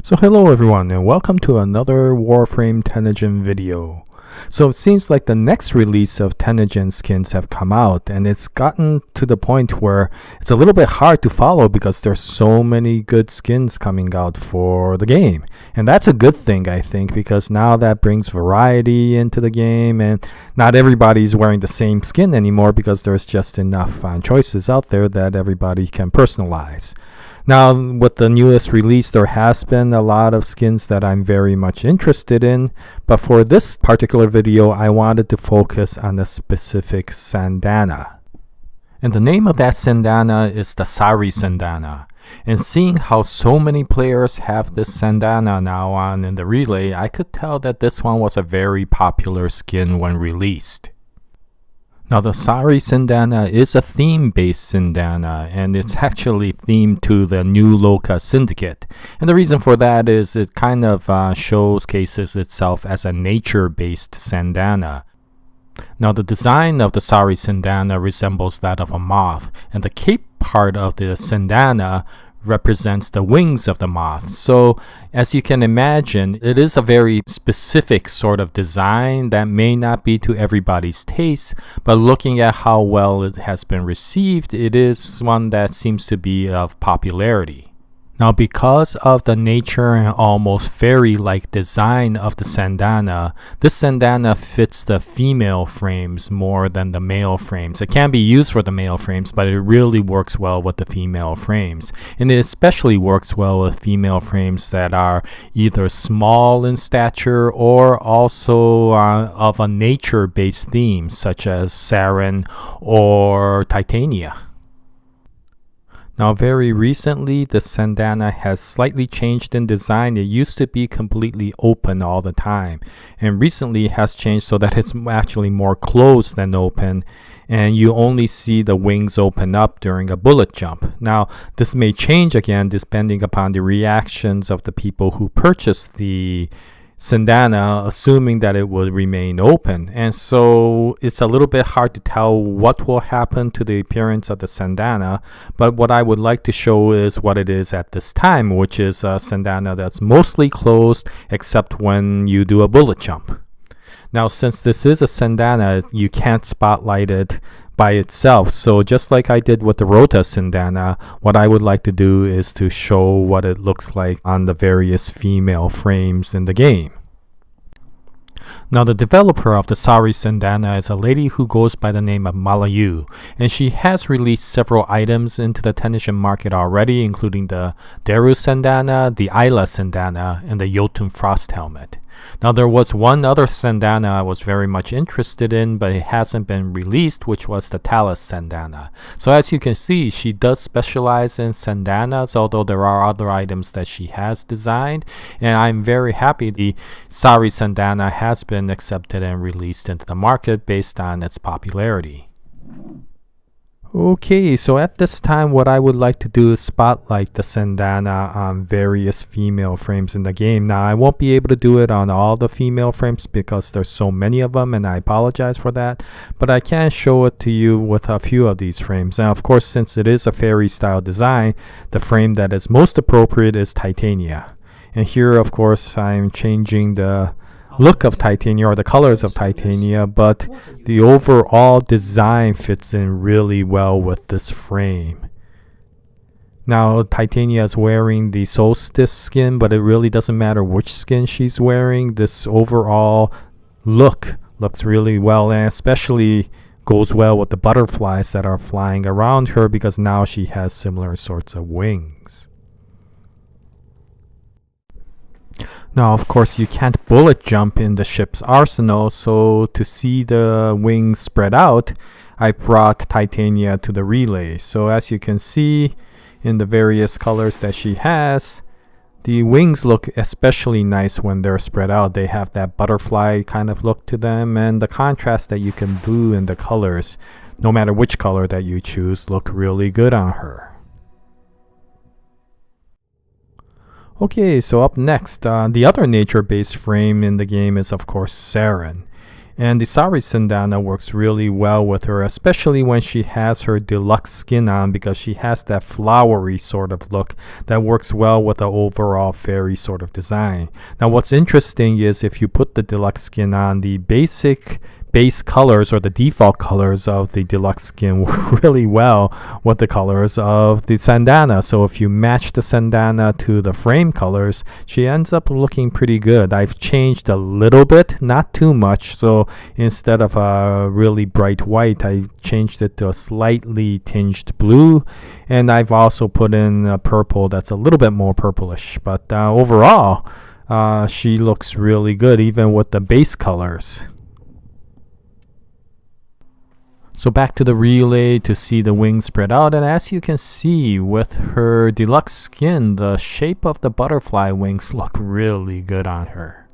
So hello everyone and welcome to another Warframe Tennogen video. So it seems like the next release of Tennogen skins have come out, and it's gotten to the point where it's a little bit hard to follow because there's so many good skins coming out for the game. And that's a good thing, I think, because now that brings variety into the game, and not everybody's wearing the same skin anymore because there's just enough choices out there that everybody can personalize. Now, with the newest release, there has been a lot of skins that I'm very much interested in, but for this particular video, I wanted to focus on a specific Syandana. And the name of that Syandana is the Sari Syandana. And seeing how so many players have this Syandana now on in the relay, I could tell that this one was a very popular skin when released. Now the Sari Syandana is a theme-based Syandana, and it's actually themed to the New Loka Syndicate. And the reason for that is it kind of showcases itself as a nature-based Syandana. Now the design of the Sari Syandana resembles that of a moth, and the cape part of the Syandana represents the wings of the moth. So as you can imagine, it is a very specific sort of design that may not be to everybody's taste, but looking at how well it has been received, it is one that seems to be of popularity. Now, because of the nature and almost fairy-like design of the Syandana, this Syandana fits the female frames more than the male frames. It can be used for the male frames, but it really works well with the female frames. And it especially works well with female frames that are either small in stature or also of a nature-based theme, such as Sarin or Titania. Now, very recently, the Syandana has slightly changed in design. It used to be completely open all the time, and recently has changed so that it's actually more closed than open, and you only see the wings open up during a bullet jump. Now, this may change again depending upon the reactions of the people who purchase the Syandana, assuming that it will remain open. And so it's a little bit hard to tell what will happen to the appearance of the Syandana, but what I would like to show is what it is at this time, which is a Syandana that's mostly closed except when you do a bullet jump. Now, since this is a Syandana, you can't spotlight it by itself. So just like I did with the Rota Syandana, what I would like to do is to show what it looks like on the various female frames in the game. Now, the developer of the Sari Syandana is a lady who goes by the name of Malayu, and she has released several items into the Tennogen market already, including the Deru Syandana, the Ayla Syandana, and the Jotun Frost Helmet. Now, there was one other Syandana I was very much interested in, but it hasn't been released, which was the Talus Syandana. So as you can see, she does specialize in Syandanas, although there are other items that she has designed, and I'm very happy the Sari Syandana has been accepted and released into the market based on its popularity. Okay, so at this time what I would like to do is spotlight the Syandana on various female frames in the game. Now, I won't be able to do it on all the female frames because there's so many of them, and I apologize for that, but I can show it to you with a few of these frames. Now, of course, since it is a fairy style design, the frame that is most appropriate is Titania. And here, of course, I'm changing the look of Titania or the colors of Titania, but the overall design fits in really well with this frame. Now, Titania is wearing the Solstice skin, but it really doesn't matter which skin she's wearing. This overall look looks really well, and especially goes well with the butterflies that are flying around her because now she has similar sorts of wings. Now, of course, you can't bullet jump in the ship's arsenal, so to see the wings spread out, I brought Titania to the relay. So as you can see in the various colors that she has, the wings look especially nice when they're spread out. They have that butterfly kind of look to them, and the contrast that you can do in the colors, no matter which color that you choose, look really good on her. Okay, so up next, the other nature-based frame in the game is of course Sarin. And the Sari Syandana works really well with her, especially when she has her deluxe skin on, because she has that flowery sort of look that works well with the overall fairy sort of design. Now what's interesting is if you put the deluxe skin on, the base colors or the default colors of the deluxe skin work really well with the colors of the Syandana. So if you match the Syandana to the frame colors, she ends up looking pretty good. I've changed a little bit, not too much. So instead of a really bright white, I changed it to a slightly tinged blue, and I've also put in a purple that's a little bit more purplish. But overall, she looks really good even with the base colors. So back to the relay to see the wings spread out, and as you can see with her deluxe skin, the shape of the butterfly wings look really good on her.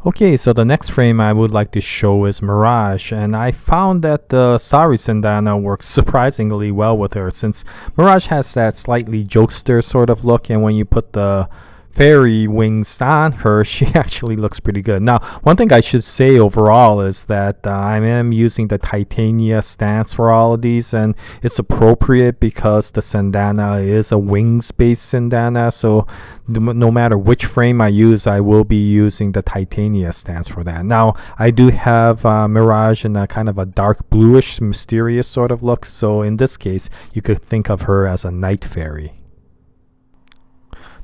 Okay, so the next frame I would like to show is Mirage, and I found that the Sari Syandana works surprisingly well with her, since Mirage has that slightly jokester sort of look, and when you put the fairy wings on her, she actually looks pretty good. Now, one thing I should say overall is that I am using the titania stance for all of these, and it's appropriate because the Syandana is a wings-based Syandana, so no matter which frame I use, I will be using the titania stance for that. Now, I do have Mirage in a kind of a dark bluish, mysterious sort of look, so in this case, you could think of her as a night fairy.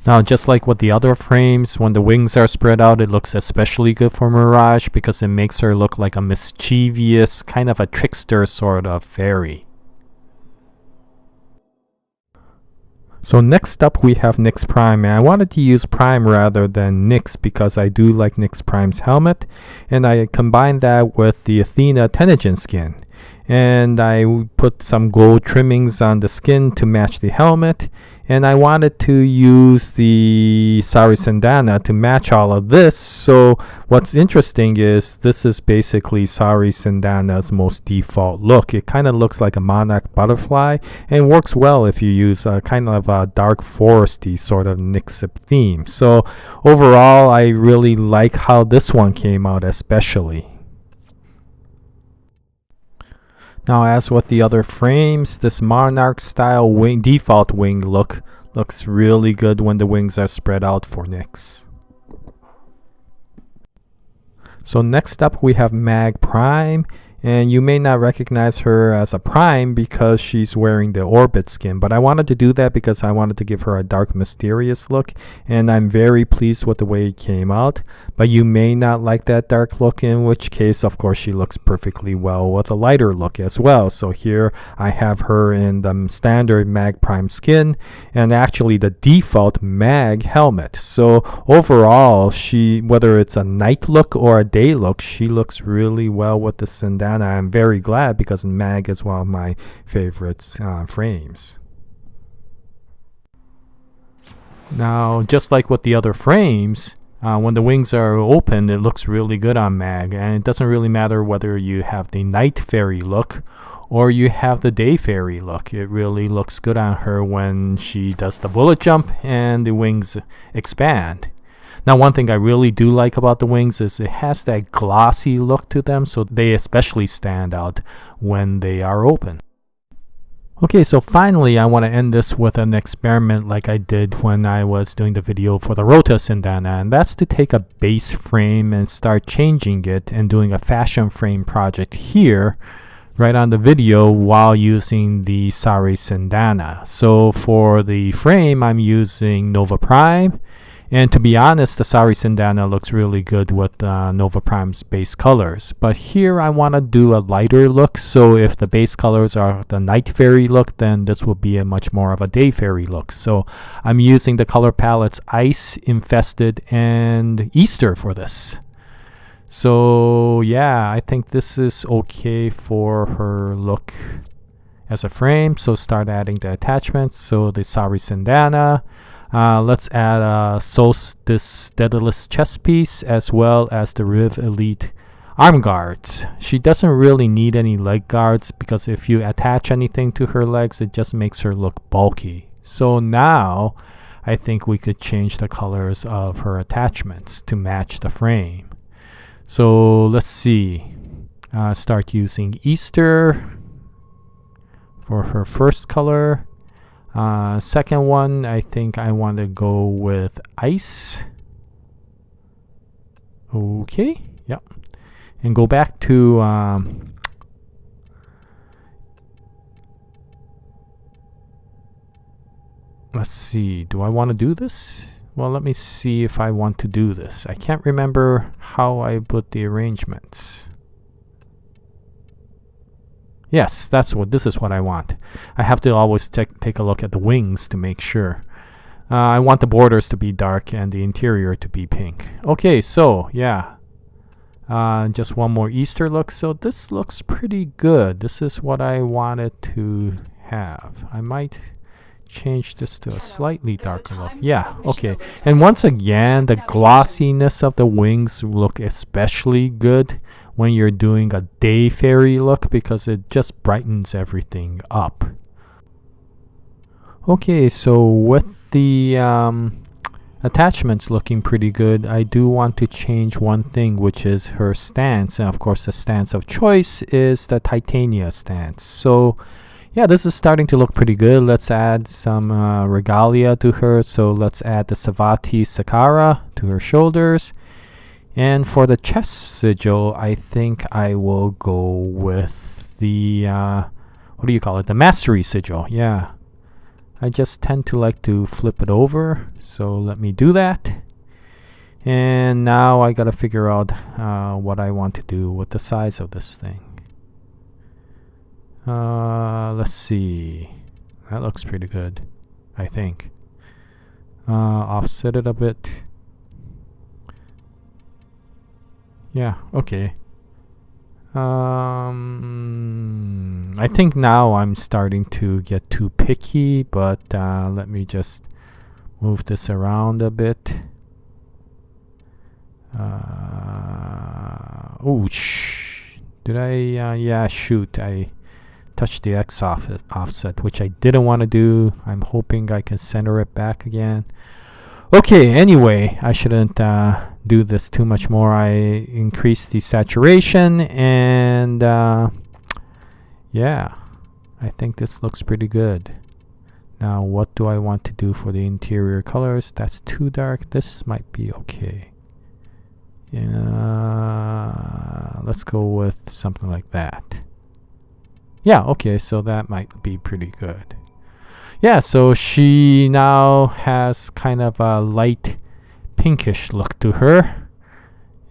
Now, just like with the other frames, when the wings are spread out, it looks especially good for Mirage because it makes her look like a mischievous, kind of a trickster sort of fairy. So next up we have Nyx Prime, and I wanted to use Prime rather than Nyx because I do like Nyx Prime's helmet, and I combined that with the Athena Tennogen skin. And I put some gold trimmings on the skin to match the helmet, and I wanted to use the Sari Syandana to match all of this. So what's interesting is this is basically Sari Syandana's most default look. It kind of looks like a monarch butterfly and works well if you use a kind of a dark foresty sort of Nyx theme. So overall, I really like how this one came out especially. Now, as with the other frames, this monarch style wing default wing looks really good when the wings are spread out for Nyx. So next up we have Mag Prime, and you may not recognize her as a Prime because she's wearing the Orbit skin, but I wanted to do that because I wanted to give her a dark mysterious look, and I'm very pleased with the way it came out. But you may not like that dark look, in which case of course she looks perfectly well with a lighter look as well. So here I have her in the standard Mag Prime skin and actually the default Mag helmet. So overall, she, whether it's a night look or a day look, she looks really well with the Syandana. I'm very glad because Mag is one of my favorite frames. Now, just like with the other frames, when the wings are open, it looks really good on Mag, and it doesn't really matter whether you have the night fairy look or you have the day fairy look. It really looks good on her when she does the bullet jump and the wings expand. Now, one thing I really do like about the wings is it has that glossy look to them, so they especially stand out when they are open. Okay, so finally I want to end this with an experiment like I did when I was doing the video for the Rota Syandana, and that's to take a base frame and start changing it and doing a fashion frame project here right on the video while using the Sari Syandana. So for the frame, I'm using Nova Prime. And to be honest, the Sari Syandana looks really good with Nova Prime's base colors. But here I want to do a lighter look, so if the base colors are the night fairy look, then this will be a much more of a day fairy look. So I'm using the color palettes Ice, Infested, and Easter for this. So yeah, I think this is okay for her look as a frame. So start adding the attachments. So the Sari Syandana. Let's add a Solstice Daedalus chest piece as well as the Riv Elite arm guards. She doesn't really need any leg guards because if you attach anything to her legs, it just makes her look bulky. So now I think we could change the colors of her attachments to match the frame. So let's see. Start using Easter for her first color. Second one, I think I want to go with Ice. Okay, yep. And go back to let's see, do I want to do this? Well, let me see if I want to do this. I can't remember how I put the arrangements. Yes, this is what I want. I have to always take a look at the wings to make sure. I want the borders to be dark and the interior to be pink. Okay, so yeah. Just one more Easter look. So this looks pretty good. This is what I wanted to have. I might change this to a slightly darker look. Yeah, okay. And once again, the glossiness of the wings look especially good when you're doing a day fairy look, because it just brightens everything up. Okay, so with the attachments looking pretty good, I do want to change one thing, which is her stance. And of course, the stance of choice is the Titania stance. So yeah, this is starting to look pretty good. Let's add some regalia to her. So let's add the Savati Sakara to her shoulders. And for the chest sigil, I think I will go with the, what do you call it? The Mastery sigil, yeah. I just tend to like to flip it over. So let me do that. And now I gotta figure out what I want to do with the size of this thing. Let's see. That looks pretty good, I think. Offset it a bit. Yeah, okay. I think now I'm starting to get too picky, but let me just move this around a bit. Oh, did I? Yeah, shoot. I touched the X offset, which I didn't want to do. I'm hoping I can center it back again. Okay, anyway, I shouldn't do this too much more. I increased the saturation, and yeah, I think this looks pretty good. Now, what do I want to do for the interior colors? That's too dark. This might be okay. Yeah, let's go with something like that. Yeah, okay, so that might be pretty good. Yeah, so she now has kind of a light pinkish look to her,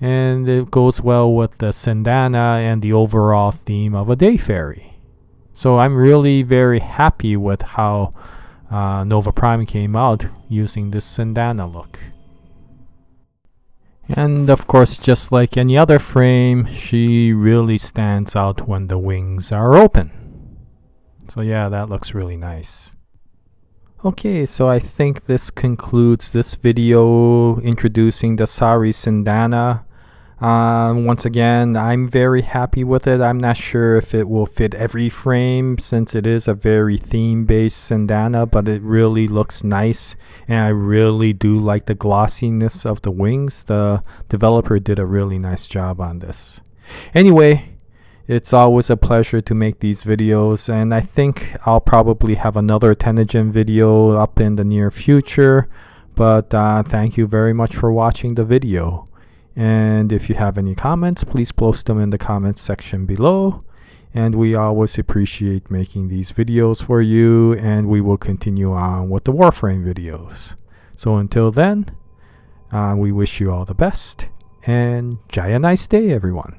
and it goes well with the Syandana and the overall theme of a day fairy. So I'm really very happy with how Nova Prime came out using this Syandana look. And of course, just like any other frame, she really stands out when the wings are open. So yeah, that looks really nice. Okay, so I think this concludes this video introducing the Sari Syandana. Once again, I'm very happy with it. I'm not sure if it will fit every frame since it is a very theme-based Syandana, but it really looks nice, and I really do like the glossiness of the wings. The developer did a really nice job on this. Anyway, it's always a pleasure to make these videos, and I think I'll probably have another Tennogen video up in the near future, but thank you very much for watching the video. And if you have any comments, please post them in the comments section below. And we always appreciate making these videos for you, and we will continue on with the Warframe videos. So until then, we wish you all the best, and Jaya, nice day, everyone.